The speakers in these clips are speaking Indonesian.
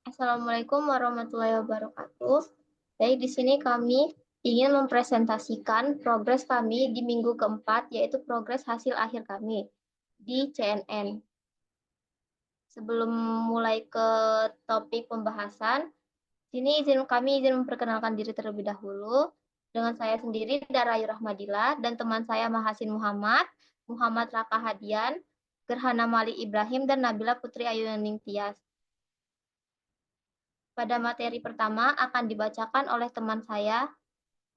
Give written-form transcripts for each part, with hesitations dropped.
Assalamualaikum warahmatullahi wabarakatuh. Baik, di sini kami ingin mempresentasikan progres kami di minggu keempat, yaitu progres hasil akhir kami di CNN. Sebelum mulai ke topik pembahasan, sini kami izin memperkenalkan diri terlebih dahulu. Dengan saya sendiri, Dara Ayu Rahmadila, dan teman saya Mahasin Muhammad, Muhammad Raka Hadian, Gerhana Mali Ibrahim, dan Nabila Putri Ayu Ning Tias. Pada materi pertama akan dibacakan oleh teman saya,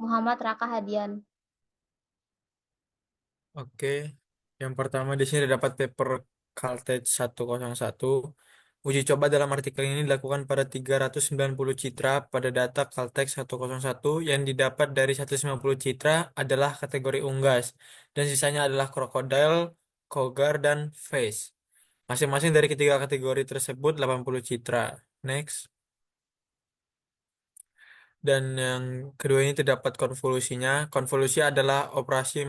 Muhammad Raka Hadian. Oke, yang pertama di sini dapat paper Caltech 101. Uji coba dalam artikel ini dilakukan pada 390 citra pada data Caltech 101 yang didapat dari 150 citra adalah kategori unggas dan sisanya adalah crocodile, cougar, dan face. Masing-masing dari ketiga kategori tersebut 80 citra. Next. Dan yang kedua ini terdapat konvolusinya. Konvolusi adalah operasi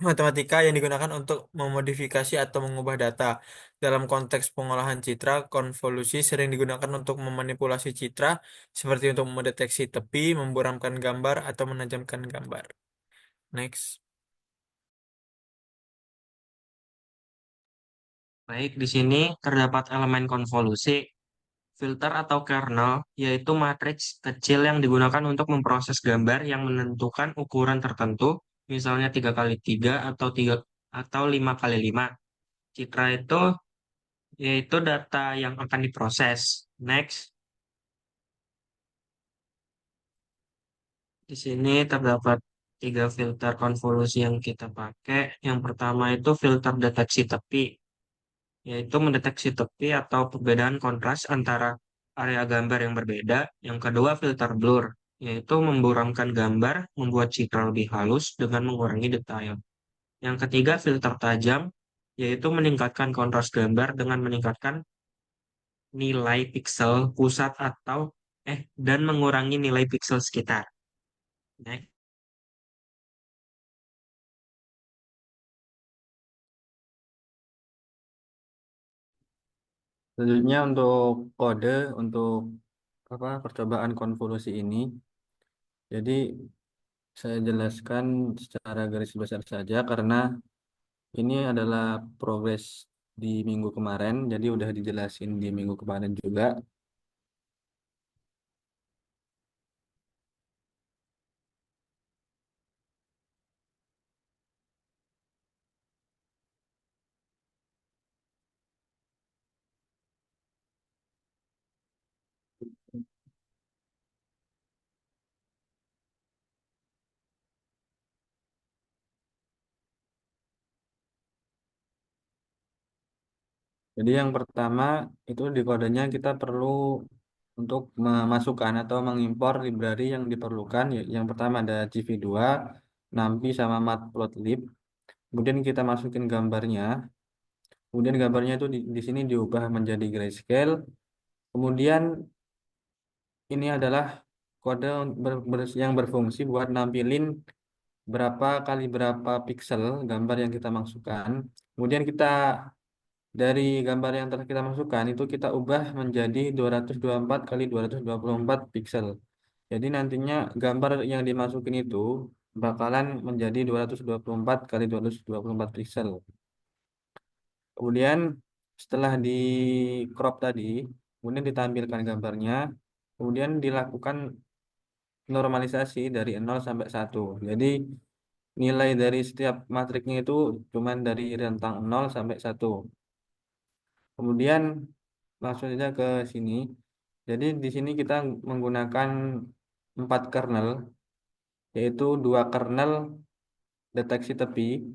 matematika yang digunakan untuk memodifikasi atau mengubah data. Dalam konteks pengolahan citra, konvolusi sering digunakan untuk memanipulasi citra, seperti untuk mendeteksi tepi, memburamkan gambar, atau menajamkan gambar. Next. Baik, di sini terdapat elemen konvolusi, filter atau kernel, yaitu matriks kecil yang digunakan untuk memproses gambar yang menentukan ukuran tertentu, misalnya 3x3 atau 5x5. Citra itu yaitu data yang akan diproses. Next, di sini terdapat tiga filter konvolusi yang kita pakai. Yang pertama itu filter deteksi tepi, yaitu mendeteksi tepi atau perbedaan kontras antara area gambar yang berbeda. Yang kedua, filter blur, yaitu memburamkan gambar, membuat citra lebih halus dengan mengurangi detail. Yang ketiga, filter tajam, yaitu meningkatkan kontras gambar dengan meningkatkan nilai piksel pusat dan mengurangi nilai piksel sekitar. Next. Selanjutnya untuk kode untuk percobaan konvolusi ini. Jadi saya jelaskan secara garis besar saja karena ini adalah progres di minggu kemarin. Jadi udah dijelasin di minggu kemarin juga. Jadi yang pertama itu di kodenya kita perlu untuk memasukkan atau mengimpor library yang diperlukan. Yang pertama ada CV2, NumPy sama Matplotlib. Kemudian kita masukin gambarnya. Kemudian gambarnya itu di sini diubah menjadi grayscale. Kemudian ini adalah kode yang berfungsi buat nampilin berapa kali berapa piksel gambar yang kita masukkan. Kemudian kita dari gambar yang telah kita masukkan itu kita ubah menjadi 224 kali 224 piksel. Jadi nantinya gambar yang dimasukin itu bakalan menjadi 224 kali 224 piksel. Kemudian setelah di crop tadi, kemudian ditampilkan gambarnya, kemudian dilakukan normalisasi dari 0 sampai 1. Jadi nilai dari setiap matriknya itu cuma dari rentang 0 sampai 1. Kemudian langsung saja ke sini. Jadi di sini kita menggunakan 4 kernel, yaitu 2 kernel deteksi tepi.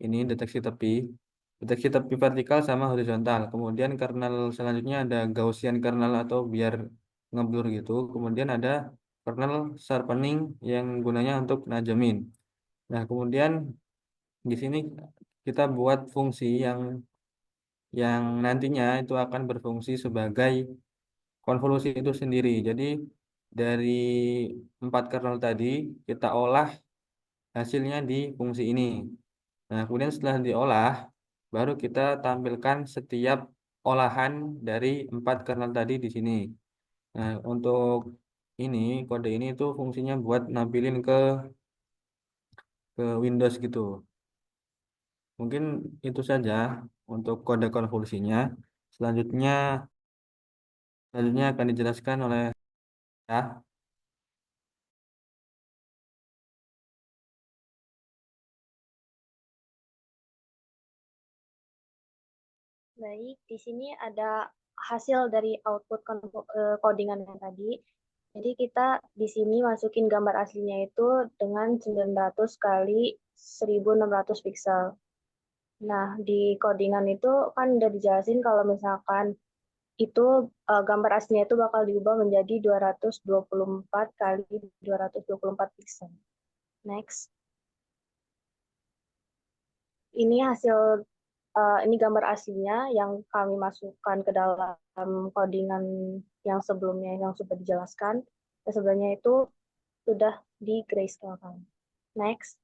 Ini deteksi tepi vertikal sama horizontal. Kemudian kernel selanjutnya ada Gaussian kernel atau biar ngeblur gitu. Kemudian ada kernel sharpening yang gunanya untuk najemin. Nah, kemudian di sini kita buat fungsi yang nantinya itu akan berfungsi sebagai konvolusi itu sendiri. Jadi dari 4 kernel tadi kita olah hasilnya di fungsi ini. Nah, kemudian setelah diolah, baru kita tampilkan setiap olahan dari 4 kernel tadi di sini. Nah, untuk ini kode ini itu fungsinya buat nampilin ke Windows gitu. Mungkin itu saja untuk kode konvolusinya. Selanjutnya selanjutnya akan dijelaskan oleh ya. Baik, di sini ada hasil dari output codingan yang tadi. Jadi kita di sini masukin gambar aslinya itu dengan 900 kali 1600 pixel. Nah, di codingan itu kan udah dijelasin kalau misalkan itu gambar aslinya itu bakal diubah menjadi 224 kali 224 pixel. Next. Ini hasil ini gambar aslinya yang kami masukkan ke dalam codingan yang sebelumnya yang sudah dijelaskan. Dan sebenarnya itu sudah di grayscale kan. Next.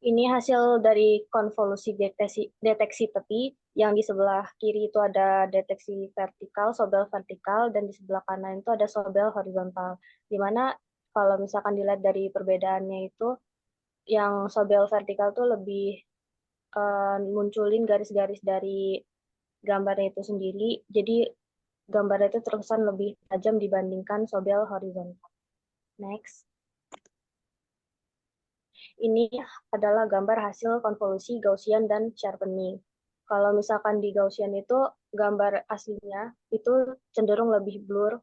Ini hasil dari konvolusi deteksi tepi, yang di sebelah kiri itu ada deteksi vertikal, sobel vertikal, dan di sebelah kanan itu ada sobel horizontal. Dimana kalau misalkan dilihat dari perbedaannya itu, yang sobel vertikal tuh lebih munculin garis-garis dari gambarnya itu sendiri, jadi gambarnya itu terkesan lebih tajam dibandingkan sobel horizontal. Next. Ini adalah gambar hasil konvolusi Gaussian dan sharpening. Kalau misalkan di Gaussian itu gambar aslinya itu cenderung lebih blur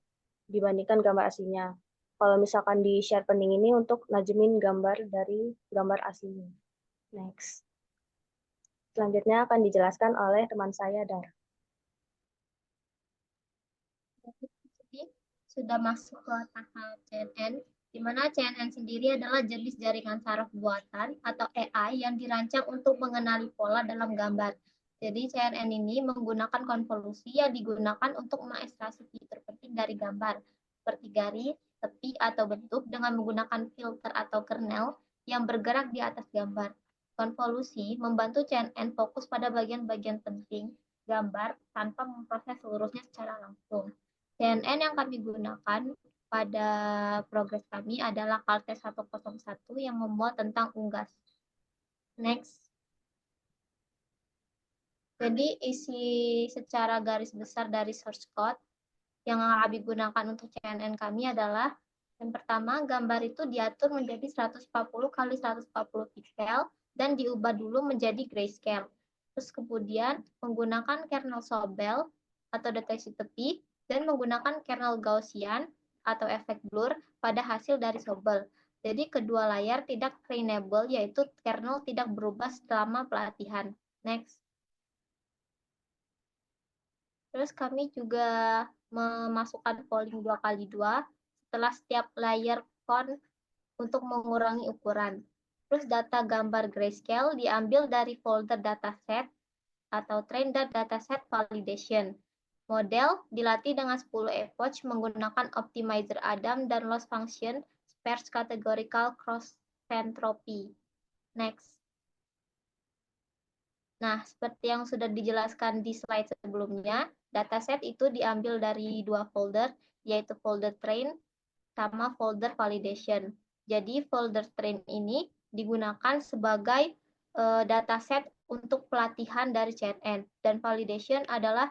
dibandingkan gambar aslinya. Kalau misalkan di sharpening ini untuk najemin gambar dari gambar aslinya. Next. Selanjutnya akan dijelaskan oleh teman saya, Dara. Jadi sudah masuk ke tahap CNN, di mana CNN sendiri adalah jenis jaringan saraf buatan atau AI yang dirancang untuk mengenali pola dalam gambar. Jadi CNN ini menggunakan konvolusi yang digunakan untuk mengekstraksi fitur penting dari gambar, seperti garis, tepi, atau bentuk dengan menggunakan filter atau kernel yang bergerak di atas gambar. Konvolusi membantu CNN fokus pada bagian-bagian penting gambar tanpa memproses seluruhnya secara langsung. CNN yang kami gunakan pada progres kami adalah Caltech 101 yang memuat tentang unggas. Next. Jadi isi secara garis besar dari source code yang kami gunakan untuk CNN kami adalah yang pertama, gambar itu diatur menjadi 140 kali 140 pixel dan diubah dulu menjadi grayscale. Terus kemudian menggunakan kernel Sobel atau deteksi tepi dan menggunakan kernel Gaussian atau efek blur pada hasil dari Sobel. Jadi kedua layar tidak trainable, yaitu kernel tidak berubah selama pelatihan. Next. Terus kami juga memasukkan polling 2x2 setelah setiap layer font untuk mengurangi ukuran. Terus data gambar grayscale diambil dari folder dataset atau trained dataset validation. Model dilatih dengan 10 epoch menggunakan optimizer Adam dan loss function sparse categorical cross entropy. Next. Nah, seperti yang sudah dijelaskan di slide sebelumnya, dataset itu diambil dari dua folder, yaitu folder train sama folder validation. Jadi folder train ini digunakan sebagai dataset untuk pelatihan dari CNN, dan validation adalah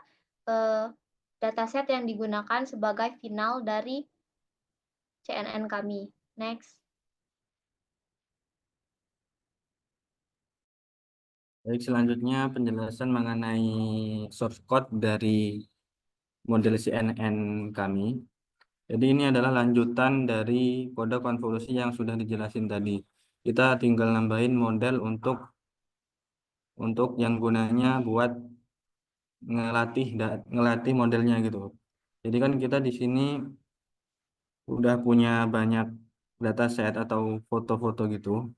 dataset yang digunakan sebagai final dari CNN kami. Next. Baik, selanjutnya penjelasan mengenai source code dari model CNN kami. Jadi ini adalah lanjutan dari kode konvolusi yang sudah dijelasin tadi. Kita tinggal nambahin model untuk yang gunanya buat ngelatih modelnya gitu. Jadi kan kita di sini udah punya banyak dataset atau foto-foto gitu.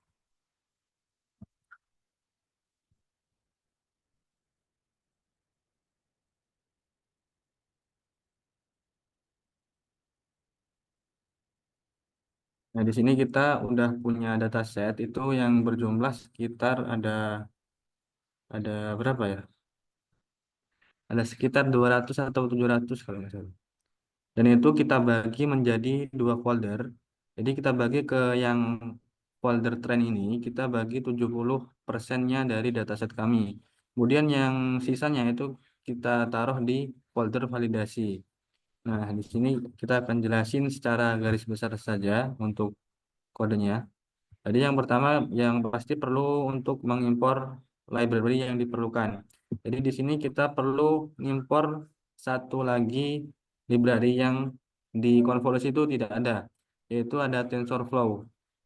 Nah, di sini kita udah punya dataset itu yang berjumlah sekitar ada berapa ya? Ada sekitar 200 atau 700 kalau nggak salah. Dan itu kita bagi menjadi dua folder. Jadi kita bagi ke yang folder trend ini, kita bagi 70%-nya dari dataset kami. Kemudian yang sisanya itu kita taruh di folder validasi. Nah, di sini kita akan jelasin secara garis besar saja untuk kodenya. Jadi yang pertama yang pasti perlu untuk mengimpor library yang diperlukan. Jadi di sini kita perlu mengimpor satu lagi library yang di Convolus itu tidak ada, yaitu ada TensorFlow.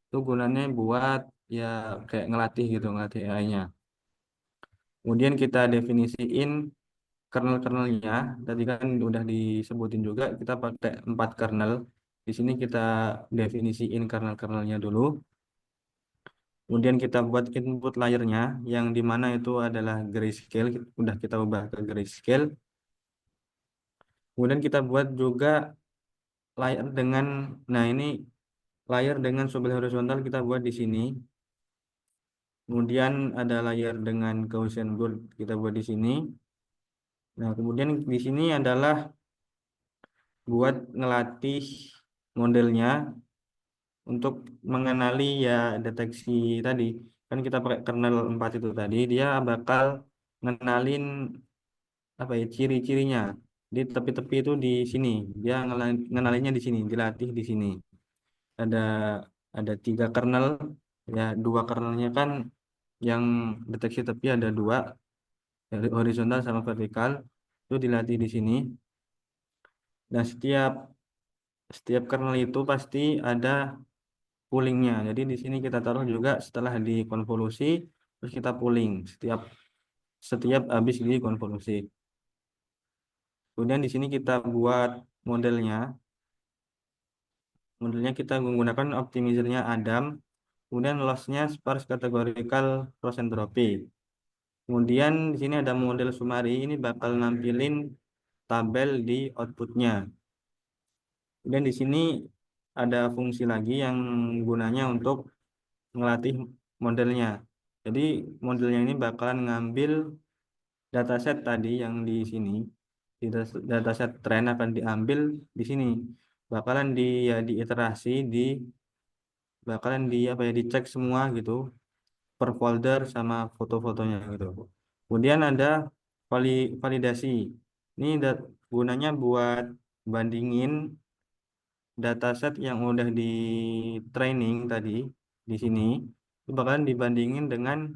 Itu gunanya buat ya kayak ngelatih gitu, ngelatih AI-nya. Kemudian kita definisiin kernel-kernelnya. Tadi kan udah disebutin juga kita pakai 4 kernel. Di sini kita definisiin kernel-kernelnya dulu. Kemudian kita buat input layernya yang dimana itu adalah grayscale, udah kita ubah ke grayscale. Kemudian kita buat juga layer dengan, nah ini layer dengan sumber horizontal kita buat di sini. Kemudian ada layer dengan Gaussian blur kita buat di sini. Nah kemudian di sini adalah buat ngelatih modelnya untuk mengenali ya deteksi tadi. Kan kita pakai kernel 4 itu tadi, dia bakal ngenalin apa ya ciri-cirinya di tepi-tepi itu di sini dia ngenalinnya di sini dilatih di sini ada 3 kernel ya 2 kernelnya kan yang deteksi tepi ada 2 dari horizontal sama vertikal itu dilatih di sini dan setiap kernel itu pasti ada poolingnya jadi di sini kita taruh juga setelah dikonvolusi terus kita pooling setiap setiap habis dikonvolusi. Kemudian di sini kita buat modelnya. Modelnya kita menggunakan optimizer-nya Adam. Kemudian loss-nya sparse categorical cross entropy. Kemudian di sini ada model summary. Ini bakal nampilin tabel di outputnya. Kemudian di sini ada fungsi lagi yang gunanya untuk ngelatih modelnya. Jadi modelnya ini bakalan ngambil dataset tadi yang di sini. Di dataset trend akan diambil di sini. Bakalan ya diiterasi bakalan apa ya dicek semua gitu per folder sama foto-fotonya gitu. Kemudian ada validasi. Ini gunanya buat bandingin dataset yang udah di training tadi di sini itu bakalan dibandingin dengan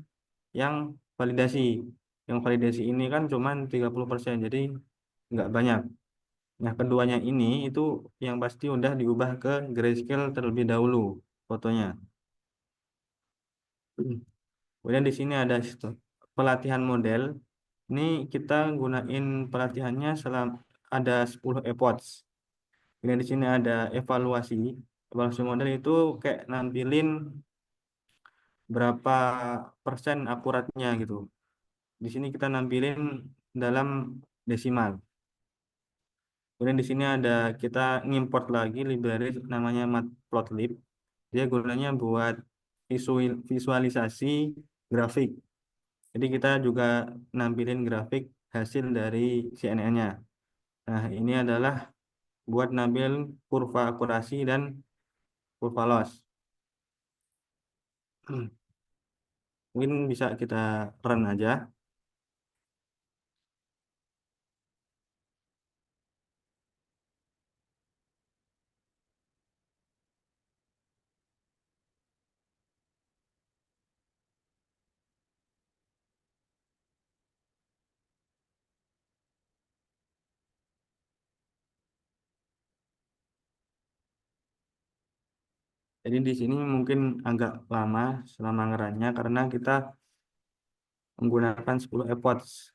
yang validasi. Yang validasi ini kan cuman 30%, jadi nggak banyak. Nah, keduanya ini itu yang pasti udah diubah ke grayscale terlebih dahulu fotonya. Kemudian di sini ada pelatihan model. Ini kita gunain pelatihannya ada 10 epoch. Kemudian di sini ada evaluasi. Evaluasi model itu kayak nampilin berapa persen akuratnya gitu. Di sini kita nampilin dalam desimal. Kemudian di sini ada kita ngimport lagi library namanya matplotlib. Dia gunanya buat visualisasi grafik. Jadi kita juga nampilin grafik hasil dari CNN-nya. Nah, ini adalah buat nampil kurva akurasi dan kurva loss. Mungkin bisa kita run aja. Jadi di sini mungkin agak lama selama ngerannya karena kita menggunakan 10 epoch.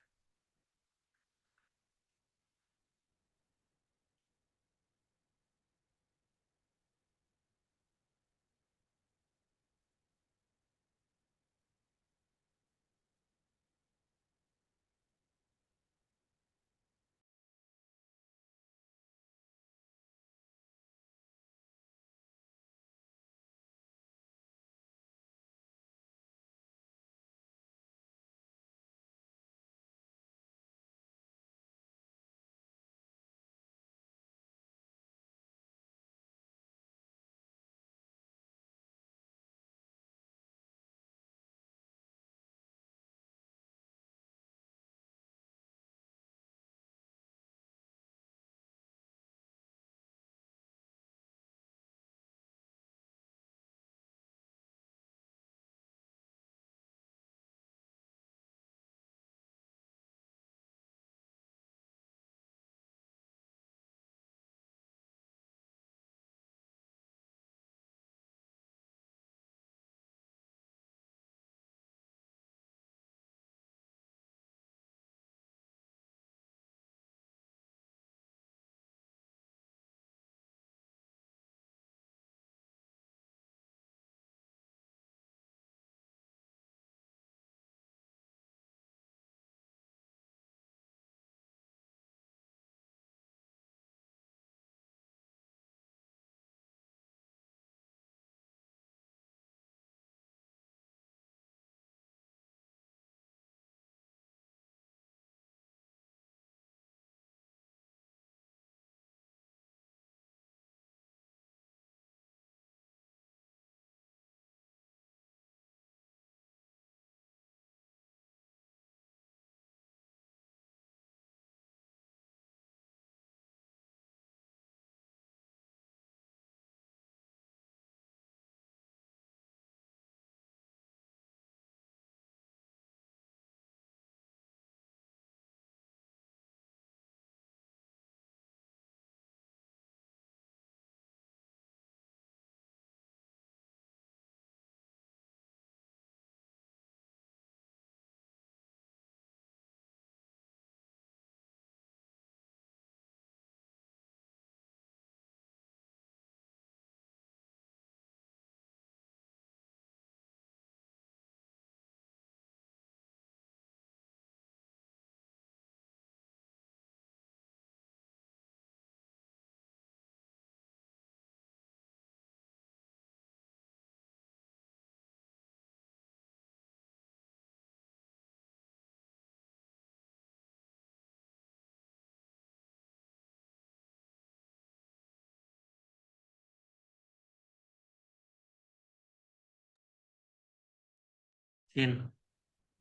Vin,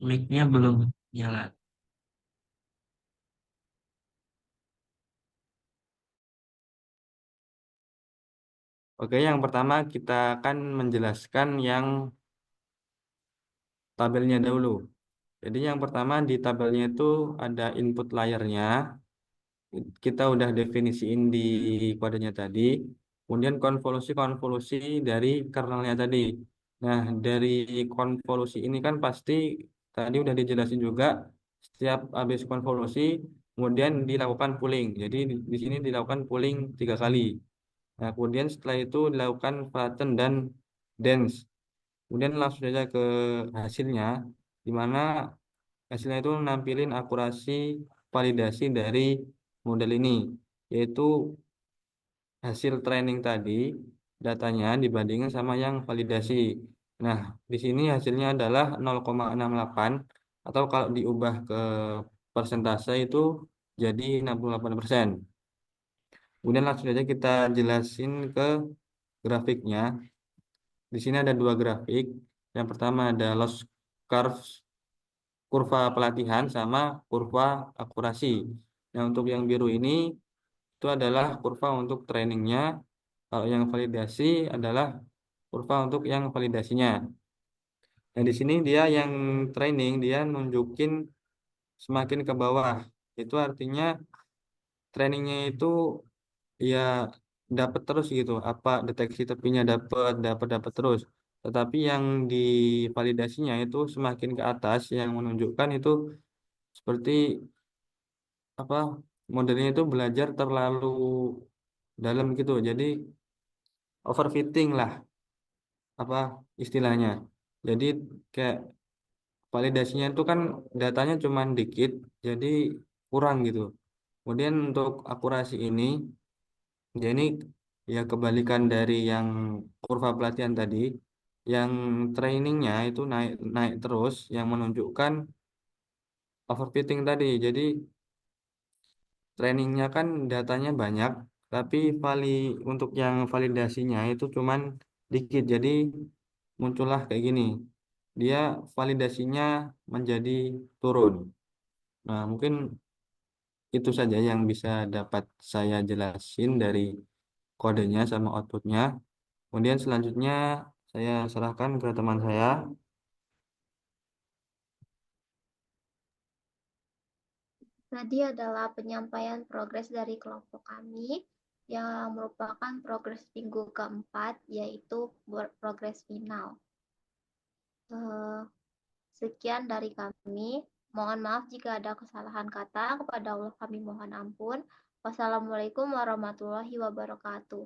mic-nya belum nyala. Oke, yang pertama kita akan menjelaskan yang tabelnya dahulu. Jadi yang pertama di tabelnya itu ada input layernya. Kita udah definisiin di kodenya tadi. Kemudian konvolusi-konvolusi dari kernelnya tadi. Nah, dari konvolusi ini kan pasti tadi udah dijelasin juga setiap habis konvolusi kemudian dilakukan pooling. Jadi di sini dilakukan pooling 3 kali. Nah, kemudian setelah itu dilakukan flatten dan dense. Kemudian langsung saja ke hasilnya, di mana hasilnya itu nampilin akurasi validasi dari model ini, yaitu hasil training tadi, datanya dibandingkan sama yang validasi. Nah, di sini hasilnya adalah 0,68, atau kalau diubah ke persentase itu jadi 68%. Kemudian langsung saja kita jelasin ke grafiknya. Di sini ada 2 grafik. Yang pertama ada loss curves, kurva pelatihan sama kurva akurasi. Nah, untuk yang biru ini itu adalah kurva untuk trainingnya. Kalau yang validasi adalah kurva untuk yang validasinya. Nah, di sini dia yang training dia nunjukin semakin ke bawah. Itu artinya trainingnya itu ya dapat terus gitu. Apa deteksi tepinya dapat terus. Tetapi yang di validasinya itu semakin ke atas yang menunjukkan itu seperti apa modelnya itu belajar terlalu dalam gitu. Jadi overfitting lah apa istilahnya. Jadi kayak validasinya itu kan datanya cuma dikit, jadi kurang gitu. Kemudian untuk akurasi ini, dia ini ya kebalikan dari yang kurva pelatihan tadi, yang trainingnya itu naik naik terus, yang menunjukkan overfitting tadi. Jadi trainingnya kan datanya banyak, tapi untuk yang validasinya itu cuman dikit. Jadi muncullah kayak gini. Dia validasinya menjadi turun. Nah, mungkin itu saja yang bisa dapat saya jelasin dari kodenya sama outputnya. Kemudian selanjutnya saya serahkan ke teman saya. Tadi adalah penyampaian progres dari kelompok kami yang merupakan progres minggu keempat, yaitu progres final. Sekian dari kami. Mohon maaf jika ada kesalahan kata. Kepada Allah kami mohon ampun. Wassalamualaikum warahmatullahi wabarakatuh.